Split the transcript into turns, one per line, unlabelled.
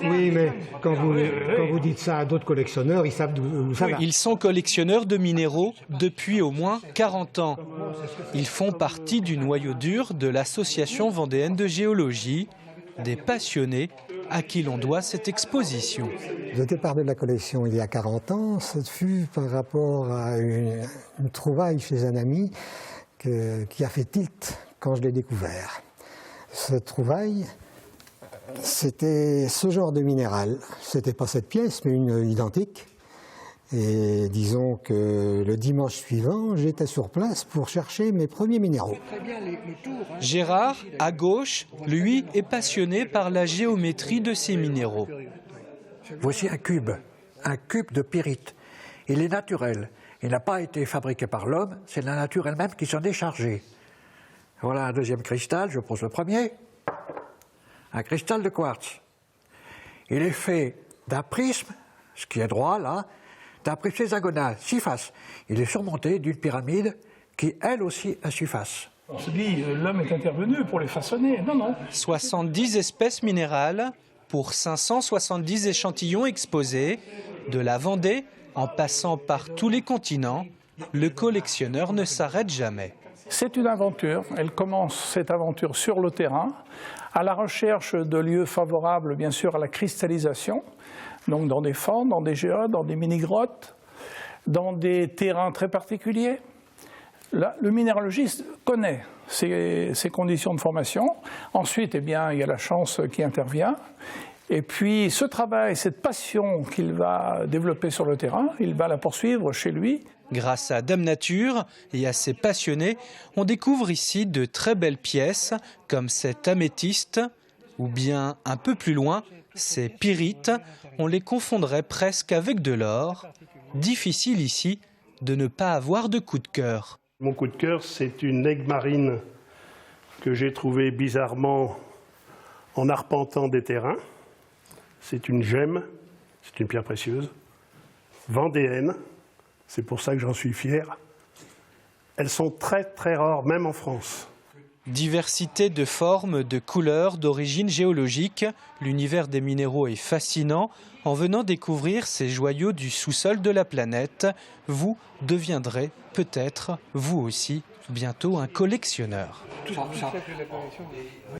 Oui, mais quand vous dites ça à d'autres collectionneurs, ils savent d'où ça va.
Ils sont collectionneurs de minéraux depuis au moins 40 ans. Ils font partie du noyau dur de l'Association vendéenne de géologie, des passionnés à qui l'on doit cette exposition.
Le départ de la collection il y a 40 ans, ce fut par rapport à une trouvaille chez un ami qui a fait tilt quand je l'ai découvert. Cette trouvaille, c'était ce genre de minéral. C'était pas cette pièce, mais une identique. Et disons que le dimanche suivant, j'étais sur place pour chercher mes premiers minéraux.
Gérard, à gauche, lui, est passionné par la géométrie de ces minéraux.
Voici un cube de pyrite. Il est naturel. Il n'a pas été fabriqué par l'homme, c'est la nature elle-même qui s'en est chargée. Voilà un deuxième cristal, je pose le premier. Un cristal de quartz. Il est fait d'un prisme, ce qui est droit là, d'un prisme hexagonal, 6 faces. Il est surmonté d'une pyramide qui, elle aussi, a 6 faces.
On se dit, l'homme est intervenu pour les façonner. Non, non.
70 espèces minérales pour 570 échantillons exposés, de la Vendée en passant par tous les continents. Le collectionneur ne s'arrête jamais.
C'est une aventure. Elle commence cette aventure sur le terrain, à la recherche de lieux favorables, bien sûr, à la cristallisation, donc dans des fentes, dans des géodes, dans des mini-grottes, dans des terrains très particuliers. Le minéralogiste connaît ses conditions de formation. Ensuite, eh bien, il y a la chance qui intervient. Et puis, ce travail, cette passion qu'il va développer sur le terrain, il va la poursuivre chez lui.
Grâce à Dame Nature et à ses passionnés, on découvre ici de très belles pièces comme cette améthyste ou bien un peu plus loin, ces pyrites. On les confondrait presque avec de l'or. Difficile ici de ne pas avoir de coup de cœur.
Mon coup de cœur, c'est une aigue marine que j'ai trouvée bizarrement en arpentant des terrains. C'est une gemme, c'est une pierre précieuse, vendéenne. C'est pour ça que j'en suis fier. Elles sont très très rares, même en France.
Diversité de formes, de couleurs, d'origine géologique, l'univers des minéraux est fascinant. En venant découvrir ces joyaux du sous-sol de la planète, vous deviendrez peut-être, vous aussi, bientôt un collectionneur.